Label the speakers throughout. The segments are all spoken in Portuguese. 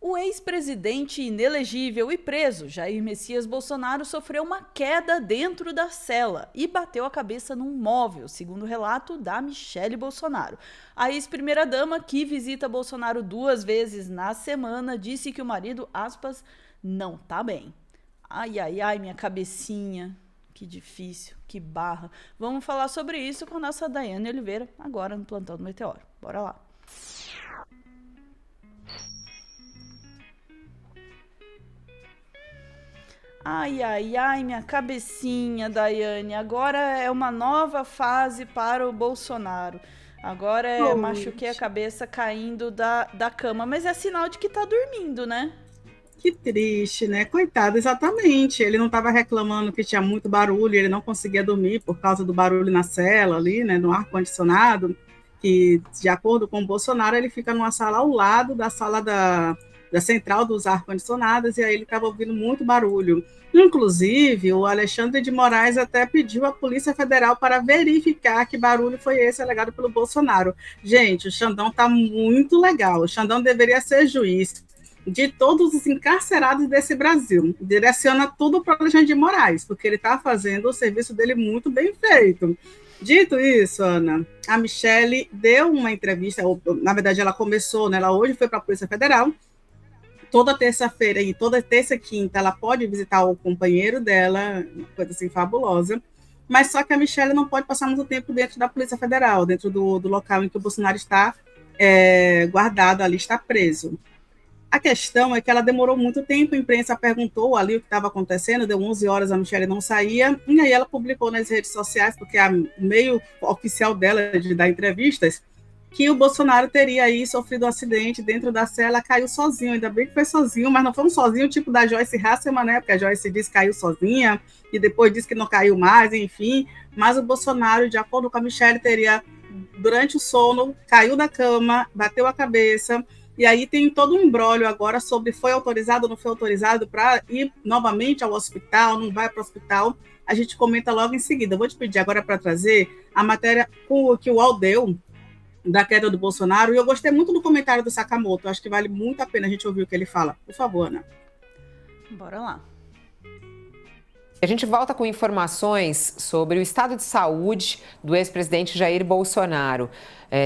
Speaker 1: O ex-presidente inelegível e preso, Jair Messias Bolsonaro, sofreu uma queda dentro da cela e bateu a cabeça num móvel, segundo o relato da Michele Bolsonaro. A ex-primeira-dama, que visita Bolsonaro 2 vezes na semana, disse que o marido, aspas, não tá bem. Ai, ai, ai, minha cabecinha. Que difícil, que barra. Vamos falar sobre isso com a nossa Daiane Oliveira, agora no Plantão do Meteoro. Bora lá. Ai, ai, ai, minha cabecinha, Daiane. Agora é uma nova fase para o Bolsonaro. Agora é machuquei a
Speaker 2: Poxa,
Speaker 1: cabeça caindo da cama. Mas é sinal de que tá dormindo, né?
Speaker 2: que triste, né? Coitado, exatamente. Ele não estava reclamando que tinha muito barulho, ele não conseguia dormir por causa do barulho na cela ali, né? No ar-condicionado, que, de acordo com o Bolsonaro, ele fica numa sala ao lado da sala da central dos ar-condicionados, e aí ele estava ouvindo muito barulho. Inclusive, o Alexandre de Moraes até pediu à Polícia Federal para verificar que barulho foi esse alegado pelo Bolsonaro. Gente, o Xandão está muito legal. O Xandão deveria ser juiz de todos os encarcerados desse Brasil. Direciona tudo para o Alexandre de Moraes, porque ele está fazendo o serviço dele muito bem feito. Dito isso, Ana, a Michele deu uma entrevista, ou, na verdade ela começou, né, ela hoje foi para a Polícia Federal, toda terça-feira e toda terça e quinta ela pode visitar o companheiro dela, uma coisa assim fabulosa, mas só que a Michele não pode passar muito tempo dentro da Polícia Federal, dentro do local em que o Bolsonaro está guardado ali, está preso. A questão é que ela demorou muito tempo, a imprensa perguntou ali o que estava acontecendo, deu 11 horas, a Michelle não saía, e aí ela publicou nas redes sociais, porque é o meio oficial dela de dar entrevistas, que o Bolsonaro teria aí sofrido um acidente dentro da cela, caiu sozinho, ainda bem que foi sozinho, mas não foi um sozinho tipo da Joyce Hasselman, né, porque a Joyce disse que caiu sozinha, e depois disse que não caiu mais, enfim, mas o Bolsonaro, de acordo com a Michelle, teria, durante o sono, caiu da cama, bateu a cabeça. E aí tem todo um imbróglio agora sobre foi autorizado ou não foi autorizado para ir novamente ao hospital, não vai para o hospital. A gente comenta logo em seguida. Eu vou te pedir agora para trazer a matéria que o UOL deu da queda do Bolsonaro. E eu gostei muito do comentário do Sakamoto. Acho que vale muito a pena a gente ouvir o que ele fala. Por favor, Ana.
Speaker 1: Bora lá.
Speaker 3: A gente volta com informações sobre o estado de saúde do ex-presidente Jair Bolsonaro.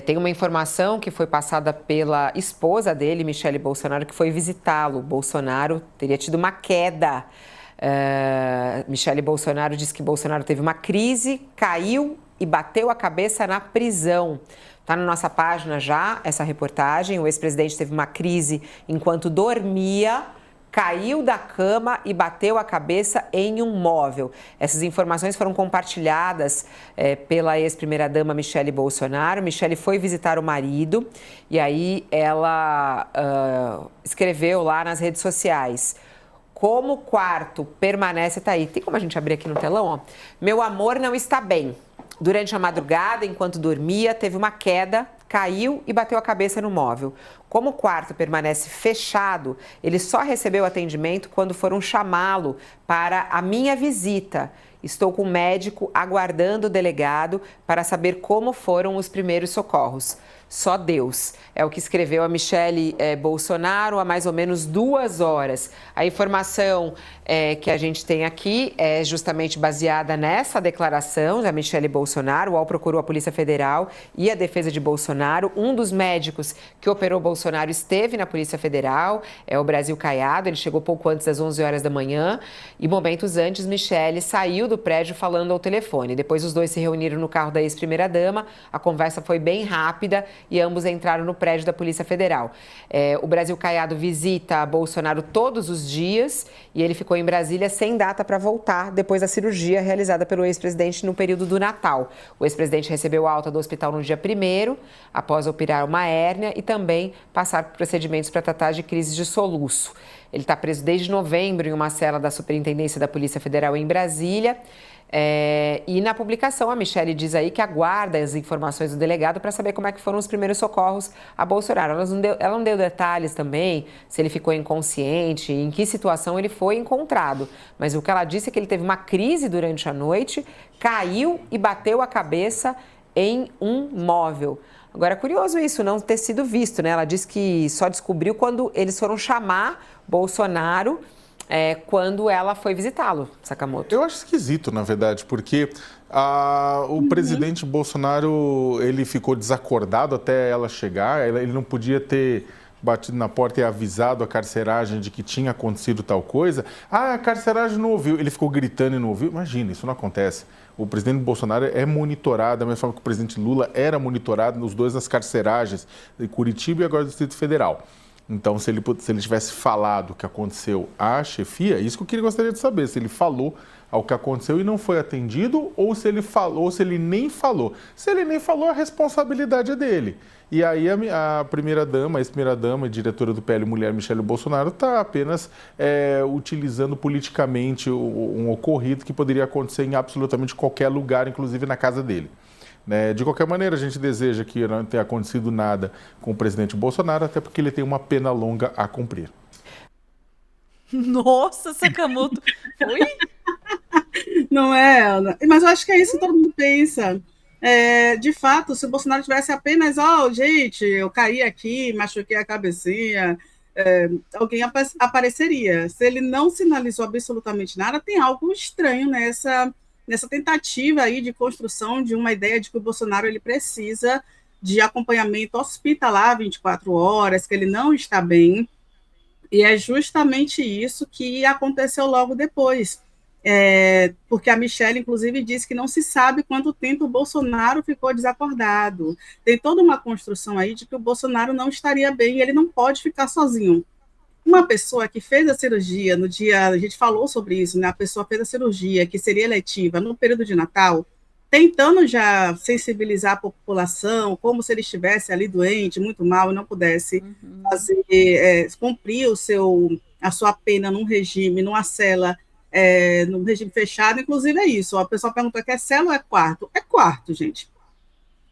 Speaker 3: Tem uma informação que foi passada pela esposa dele, Michele Bolsonaro, que foi visitá-lo. Bolsonaro teria tido uma queda. Michele Bolsonaro disse que Bolsonaro teve uma crise, caiu e bateu a cabeça na prisão. Está na nossa página já essa reportagem. O ex-presidente teve uma crise enquanto dormia, caiu da cama e bateu a cabeça em um móvel. Essas informações foram compartilhadas pela ex-primeira-dama Michele Bolsonaro. Michele foi visitar o marido e aí ela escreveu lá nas redes sociais: como o quarto permanece... Tá aí, tem como a gente abrir aqui no telão? Ó. Meu amor não está bem. Durante a madrugada, enquanto dormia, teve uma queda, caiu e bateu a cabeça no móvel. Como o quarto permanece fechado, ele só recebeu atendimento quando foram chamá-lo para a minha visita. Estou com o médico aguardando o delegado para saber como foram os primeiros socorros. Só Deus. É o que escreveu a Michele Bolsonaro há mais ou menos 2 horas. A informação que a gente tem aqui é justamente baseada nessa declaração da Michele Bolsonaro. O UOL procurou a Polícia Federal e a defesa de Bolsonaro. Um dos médicos que operou Bolsonaro esteve na Polícia Federal, é o Brasil Caiado. Ele chegou pouco antes das 11 horas da manhã e momentos antes, Michele saiu do prédio falando ao telefone. Depois os dois se reuniram no carro da ex-primeira-dama. A conversa foi bem rápida e ambos entraram no prédio da Polícia Federal. O Brasil Caiado visita Bolsonaro todos os dias e ele ficou em Brasília sem data para voltar depois da cirurgia realizada pelo ex-presidente no período do Natal. O ex-presidente recebeu alta do hospital no dia 1º, após operar uma hérnia e também passar por procedimentos para tratar de crises de soluço. Ele está preso desde novembro em uma cela da Superintendência da Polícia Federal em Brasília. E na publicação a Michele diz aí que aguarda as informações do delegado para saber como é que foram os primeiros socorros a Bolsonaro. Ela não deu detalhes também, se ele ficou inconsciente, em que situação ele foi encontrado. Mas o que ela disse é que ele teve uma crise durante a noite, caiu e bateu a cabeça em um móvel. Agora, é curioso isso, não ter sido visto, né? Ela disse que só descobriu quando eles foram chamar Bolsonaro, quando ela foi visitá-lo, Sakamoto.
Speaker 4: Eu acho esquisito, na verdade, porque o presidente Bolsonaro, ele ficou desacordado até ela chegar, ele não podia ter batido na porta e avisado a carceragem de que tinha acontecido tal coisa. A carceragem não ouviu, ele ficou gritando e não ouviu. Imagina, isso não acontece. O presidente Bolsonaro é monitorado, da mesma forma que o presidente Lula era monitorado, os dois nas carceragens de Curitiba e agora do Distrito Federal. Então, se ele tivesse falado o que aconteceu à chefia, isso que eu gostaria de saber, se ele falou ao que aconteceu e não foi atendido, ou se ele falou, ou se ele nem falou. Se ele nem falou, a responsabilidade é dele. E aí a primeira-dama, a ex-primeira-dama e diretora do PL Mulher, Michele Bolsonaro, está apenas utilizando politicamente um ocorrido que poderia acontecer em absolutamente qualquer lugar, inclusive na casa dele. De qualquer maneira, a gente deseja que não tenha acontecido nada com o presidente Bolsonaro, até porque ele tem uma pena longa a cumprir.
Speaker 1: Nossa, Sakamoto, foi?
Speaker 2: Não é, Ana? Mas eu acho que é isso que todo mundo pensa. De fato, se o Bolsonaro tivesse apenas, gente, eu caí aqui, machuquei a cabecinha, alguém apareceria. Se ele não sinalizou absolutamente nada, tem algo estranho nessa tentativa aí de construção de uma ideia de que o Bolsonaro ele precisa de acompanhamento hospitalar 24 horas, que ele não está bem, e é justamente isso que aconteceu logo depois. Porque a Michelle, inclusive, disse que não se sabe quanto tempo o Bolsonaro ficou desacordado. Tem toda uma construção aí de que o Bolsonaro não estaria bem e ele não pode ficar sozinho. Uma pessoa que fez a cirurgia no dia, a gente falou sobre isso, né? A pessoa fez a cirurgia, que seria eletiva, no período de Natal, tentando já sensibilizar a população, como se ele estivesse ali doente, muito mal, e não pudesse cumprir a sua pena num regime, numa cela, no regime fechado. Inclusive é isso, a pessoa pergunta que é cela ou é quarto? É quarto, gente.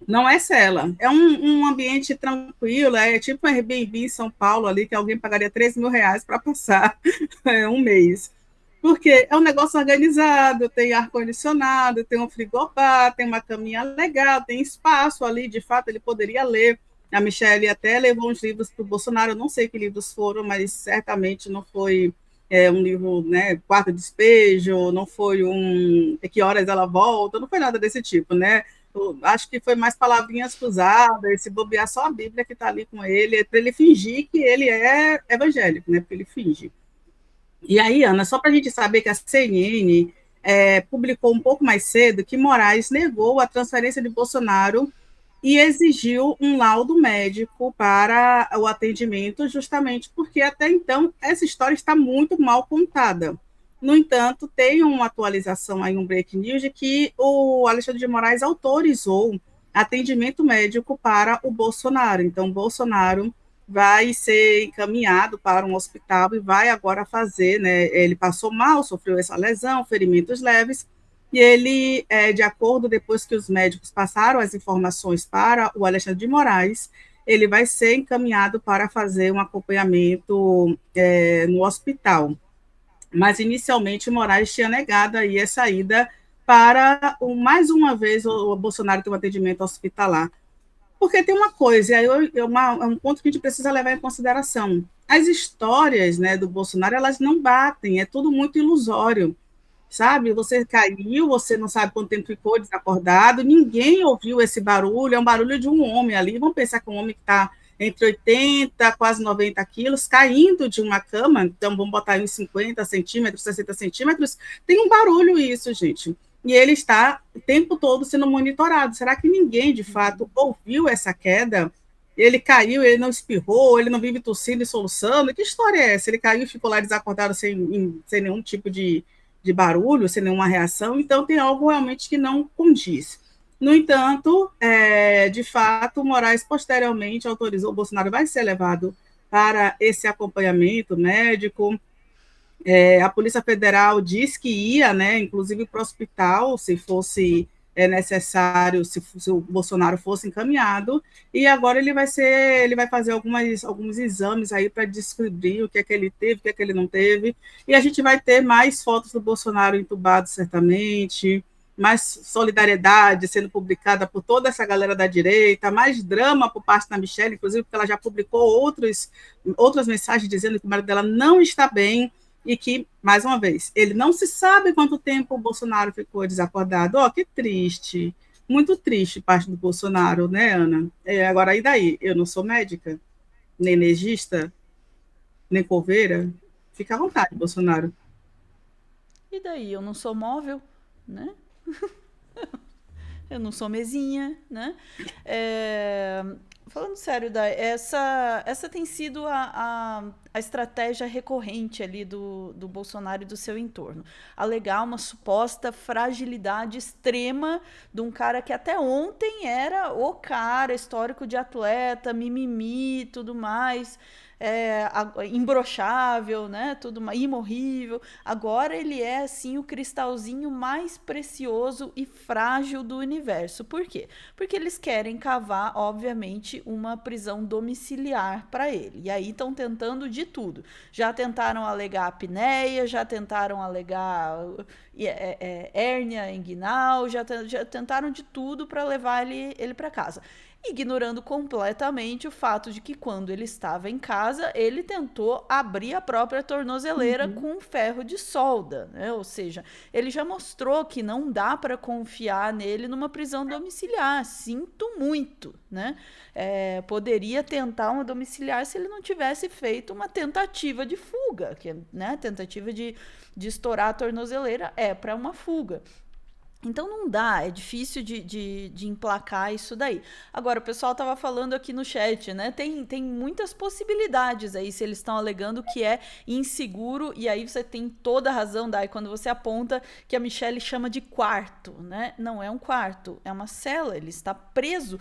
Speaker 2: Não é cela, é um ambiente tranquilo, é tipo um Airbnb em São Paulo ali, que alguém pagaria R$3.000 para passar um mês. Porque é um negócio organizado, tem ar-condicionado, tem um frigobar, tem uma caminha legal, tem espaço ali, de fato, ele poderia ler. A Michelle até levou uns livros para o Bolsonaro, eu não sei que livros foram, mas certamente não foi um livro, né, Quarto Despejo, não foi Que Horas Ela Volta, não foi nada desse tipo, né? Eu acho que foi mais palavrinhas cruzadas, se bobear só a Bíblia que está ali com ele, para ele fingir que ele é evangélico, né? Porque ele finge. E aí, Ana, só para a gente saber que a CNN publicou um pouco mais cedo que Moraes negou a transferência de Bolsonaro e exigiu um laudo médico para o atendimento, justamente porque até então essa história está muito mal contada. No entanto, tem uma atualização aí, um break news, de que o Alexandre de Moraes autorizou atendimento médico para o Bolsonaro. Então, Bolsonaro vai ser encaminhado para um hospital e vai agora fazer, né? Ele passou mal, sofreu essa lesão, ferimentos leves, e ele, de acordo, depois que os médicos passaram as informações para o Alexandre de Moraes, ele vai ser encaminhado para fazer um acompanhamento no hospital. Mas, inicialmente, o Moraes tinha negado aí essa ida para, mais uma vez, o Bolsonaro ter um atendimento hospitalar. Porque tem uma coisa, e aí é um ponto que a gente precisa levar em consideração. As histórias, né, do Bolsonaro, elas não batem, é tudo muito ilusório, sabe? Você caiu, você não sabe quanto tempo ficou desacordado, ninguém ouviu esse barulho, é um barulho de um homem ali, vamos pensar que um homem que está entre 80 quase 90 quilos, caindo de uma cama, então vamos botar uns 50 centímetros, 60 centímetros, tem um barulho isso, gente. E ele está o tempo todo sendo monitorado. Será que ninguém, de fato, ouviu essa queda? Ele caiu, ele não espirrou, ele não vive tossindo e soluçando? Que história é essa? Ele caiu e ficou lá desacordado sem nenhum tipo de barulho, sem nenhuma reação? Então, tem algo realmente que não condiz. No entanto, de fato, o Moraes posteriormente autorizou, o Bolsonaro vai ser levado para esse acompanhamento médico. A Polícia Federal diz que ia, né, inclusive para o hospital, se fosse necessário, se o Bolsonaro fosse encaminhado, e agora ele vai fazer alguns exames aí para descobrir o que é que ele teve, o que é que ele não teve, e a gente vai ter mais fotos do Bolsonaro entubado, certamente. mais solidariedade sendo publicada por toda essa galera da direita, mais drama por parte da Michelle, inclusive porque ela já publicou outras mensagens dizendo que o marido dela não está bem e que, mais uma vez, ele não se sabe quanto tempo o Bolsonaro ficou desacordado. Que triste, muito triste parte do Bolsonaro, né, Ana? Agora, e daí? Eu não sou médica, nem legista, nem coveira. Fica à vontade, Bolsonaro.
Speaker 1: E daí? Eu não sou móvel, né? Eu não sou mesinha, né? Falando sério, essa tem sido a estratégia recorrente ali do Bolsonaro e do seu entorno. Alegar uma suposta fragilidade extrema de um cara que até ontem era o cara, histórico de atleta, mimimi, tudo mais, imbrochável, né? Tudo imorrível. Agora ele é assim o cristalzinho mais precioso e frágil do universo. Por quê? Porque eles querem cavar, obviamente, uma prisão domiciliar para ele. E aí estão tentando de tudo. Já tentaram alegar apneia, já tentaram alegar hérnia inguinal, já tentaram de tudo para levar ele para casa, ignorando completamente o fato de que quando ele estava em casa, ele tentou abrir a própria tornozeleira com um ferro de solda, né? Ou seja, ele já mostrou que não dá para confiar nele numa prisão domiciliar. Sinto muito, né? Poderia tentar uma domiciliar se ele não tivesse feito uma tentativa de fuga, que, né? Tentativa de estourar a tornozeleira para uma fuga. Então não dá, é difícil de emplacar isso daí. Agora, o pessoal estava falando aqui no chat, né? Tem muitas possibilidades aí, se eles estão alegando que é inseguro, e aí você tem toda a razão, Dai, quando você aponta que a Michelle chama de quarto, né? Não é um quarto, é uma cela, ele está preso.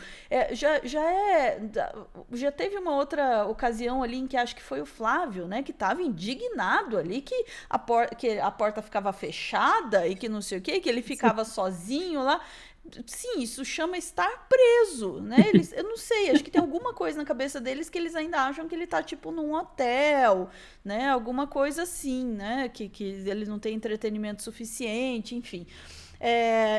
Speaker 1: Já teve uma outra ocasião ali em que acho que foi o Flávio, né? Que estava indignado ali, que a porta ficava fechada e que não sei o quê, que ele ficava sozinho lá. Sim, isso chama estar preso, né? Eu não sei, acho que tem alguma coisa na cabeça deles que eles ainda acham que ele tá, tipo, num hotel, né? Alguma coisa assim, né? Que ele não tem entretenimento suficiente, enfim.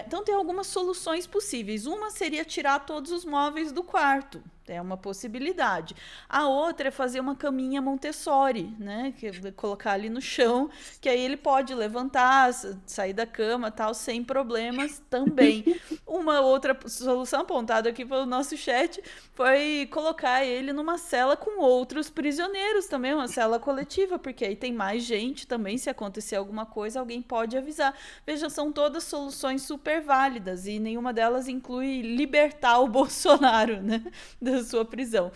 Speaker 1: Então tem algumas soluções possíveis. Uma seria tirar todos os móveis do quarto. É uma possibilidade. A outra é fazer uma caminha Montessori, né? Colocar ali no chão, que aí ele pode levantar, sair da cama, tal, sem problemas também. Uma outra solução apontada aqui pelo nosso chat foi colocar ele numa cela com outros prisioneiros também, uma cela coletiva, porque aí tem mais gente também, se acontecer alguma coisa, alguém pode avisar. Veja, são todas soluções super válidas e nenhuma delas inclui libertar o Bolsonaro, né? Da sua prisão.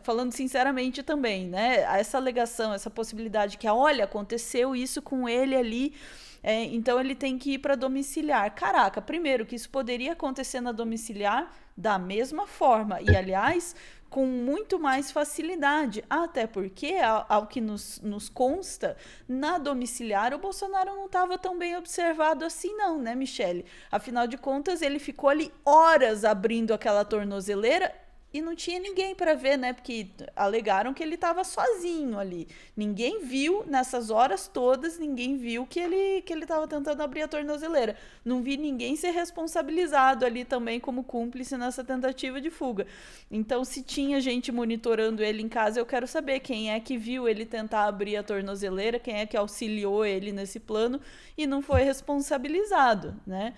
Speaker 1: Falando sinceramente também, né? Essa alegação, essa possibilidade que, olha, aconteceu isso com ele ali, então ele tem que ir para domiciliar. Caraca, primeiro que isso poderia acontecer na domiciliar da mesma forma e, aliás, com muito mais facilidade, até porque, ao que nos consta, na domiciliar o Bolsonaro não estava tão bem observado assim não, né, Michelle? Afinal de contas, ele ficou ali horas abrindo aquela tornozeleira e não tinha ninguém para ver, né? Porque alegaram que ele estava sozinho ali. Ninguém viu, nessas horas todas, ninguém viu que ele estava tentando abrir a tornozeleira. Não vi ninguém ser responsabilizado ali também como cúmplice nessa tentativa de fuga. Então, se tinha gente monitorando ele em casa, eu quero saber quem é que viu ele tentar abrir a tornozeleira, quem é que auxiliou ele nesse plano e não foi responsabilizado, né?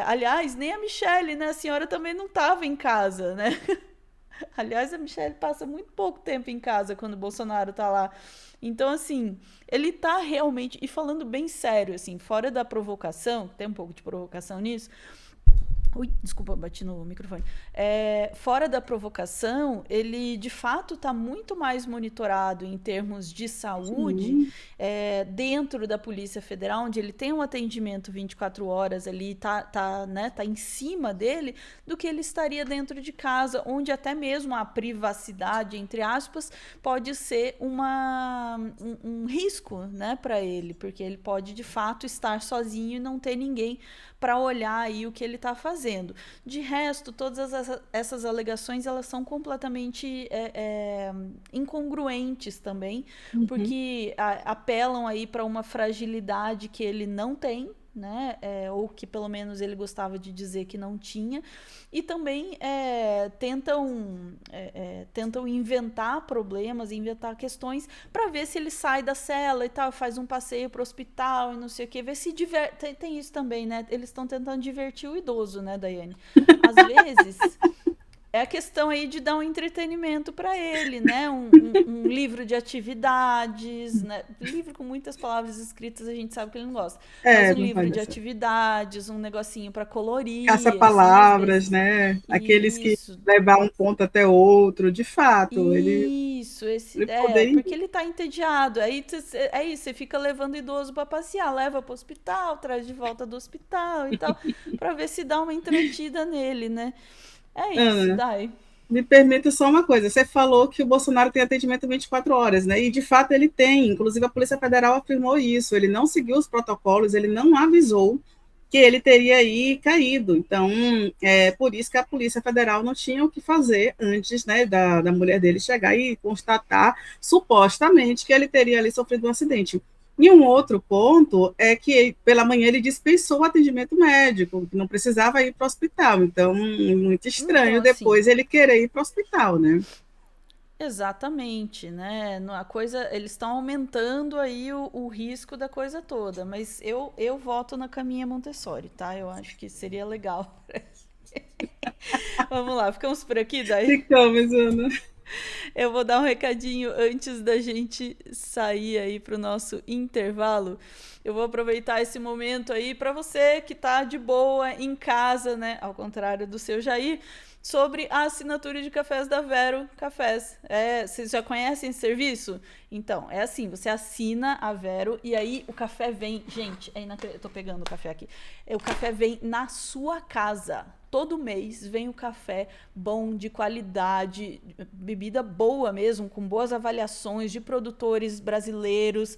Speaker 1: Aliás, nem a Michelle, né? A senhora também não estava em casa, né? Aliás, a Michelle passa muito pouco tempo em casa quando o Bolsonaro tá lá. Então, assim, ele tá realmente... E falando bem sério, assim, fora da provocação, tem um pouco de provocação nisso... Ui, desculpa, bati no microfone. Fora da provocação, ele de fato está muito mais monitorado em termos de saúde dentro da Polícia Federal, onde ele tem um atendimento 24 horas ali, tá em cima dele, do que ele estaria dentro de casa, onde até mesmo a privacidade, entre aspas, pode ser um risco, né, para ele, porque ele pode de fato estar sozinho e não ter ninguém para olhar aí o que ele está fazendo. De resto, todas essas alegações, elas são completamente incongruentes também, porque apelam aí para uma fragilidade que ele não tem, né? Ou que pelo menos ele gostava de dizer que não tinha. E também tentam inventar problemas, inventar questões para ver se ele sai da cela e tal, faz um passeio para o hospital e não sei o que, ver se diverte. Tem isso também, né? Eles estão tentando divertir o idoso, né, Daiane? Às vezes é a questão aí de dar um entretenimento para ele, né? Um livro de atividades, né? Livro com muitas palavras escritas, a gente sabe que ele não gosta. Mas um
Speaker 2: Não
Speaker 1: livro
Speaker 2: vai
Speaker 1: de
Speaker 2: dar certo.
Speaker 1: atividades, um negocinho para colorir, assim, às
Speaker 2: Caça-palavras,
Speaker 1: vezes.
Speaker 2: né? Aqueles que
Speaker 1: Isso.
Speaker 2: levam um ponto até outro, de fato,
Speaker 1: Isso,
Speaker 2: ele poderia.
Speaker 1: porque ele tá entediado. Aí é isso, você fica levando o idoso para passear, leva para o hospital, traz de volta do hospital e tal, para ver se dá uma entretida nele, né? É isso,
Speaker 2: Ana,
Speaker 1: Dai.
Speaker 2: me permita só uma coisa. Você falou que o Bolsonaro tem atendimento 24 horas, né? E de fato ele tem. Inclusive a Polícia Federal afirmou isso. Ele não seguiu os protocolos, ele não avisou que ele teria aí caído. Então, é por isso que a Polícia Federal não tinha o que fazer antes, né, da mulher dele chegar e constatar, supostamente, que ele teria ali sofrido um acidente. E um outro ponto é que, pela manhã, ele dispensou o atendimento médico, que não precisava ir para o hospital. Então, muito
Speaker 1: Então,
Speaker 2: estranho
Speaker 1: assim,
Speaker 2: depois ele querer ir para o hospital, né?
Speaker 1: exatamente, né? Eles estão aumentando aí o risco da coisa toda, mas eu voto na caminha Montessori, tá? Eu acho que seria legal. Vamos lá, ficamos por aqui, daí
Speaker 2: Ficamos, Ana.
Speaker 1: eu vou dar um recadinho antes da gente sair aí pro nosso intervalo. Eu vou aproveitar esse momento aí para você que tá de boa em casa, né? Ao contrário do seu Jair, sobre a assinatura de cafés da Vero Cafés. Vocês já conhecem esse serviço? Então, é assim, você assina a Vero e aí o café vem... Gente, eu tô pegando o café aqui. O café vem na sua casa. Todo mês vem o café bom, de qualidade, bebida boa mesmo, com boas avaliações de produtores brasileiros.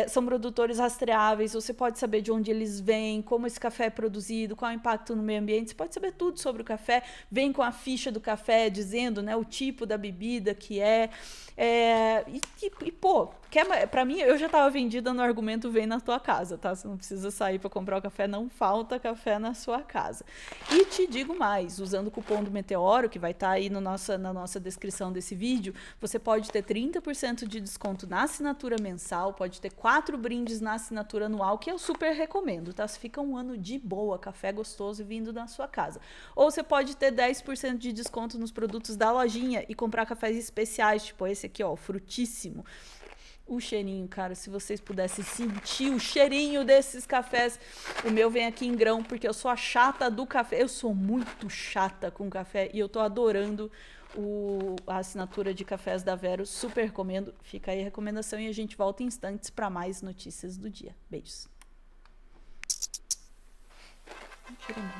Speaker 1: São produtores rastreáveis, você pode saber de onde eles vêm, como esse café é produzido, qual é o impacto no meio ambiente. Você pode saber tudo sobre o café. Vem com a ficha do café dizendo, né, o tipo da bebida que é. Pô, pra mim, eu já tava vendida no argumento vem na tua casa, tá? Você não precisa sair para comprar o café, não falta café na sua casa. E te digo mais, usando o cupom do Meteoro, que vai estar aí na nossa descrição desse vídeo, você pode ter 30% de desconto na assinatura mensal, pode ter 4 brindes na assinatura anual, que eu super recomendo, tá? Você fica um ano de boa, café gostoso vindo na sua casa. Ou você pode ter 10% de desconto nos produtos da lojinha e comprar cafés especiais, tipo esse aqui, ó, frutíssimo. O cheirinho, cara, se vocês pudessem sentir o cheirinho desses cafés. O meu vem aqui em grão, porque eu sou a chata do café. Eu sou muito chata com café e eu tô adorando a assinatura de cafés da Vero. Super recomendo. Fica aí a recomendação e a gente volta em instantes para mais notícias do dia. Beijos. Cheirinho.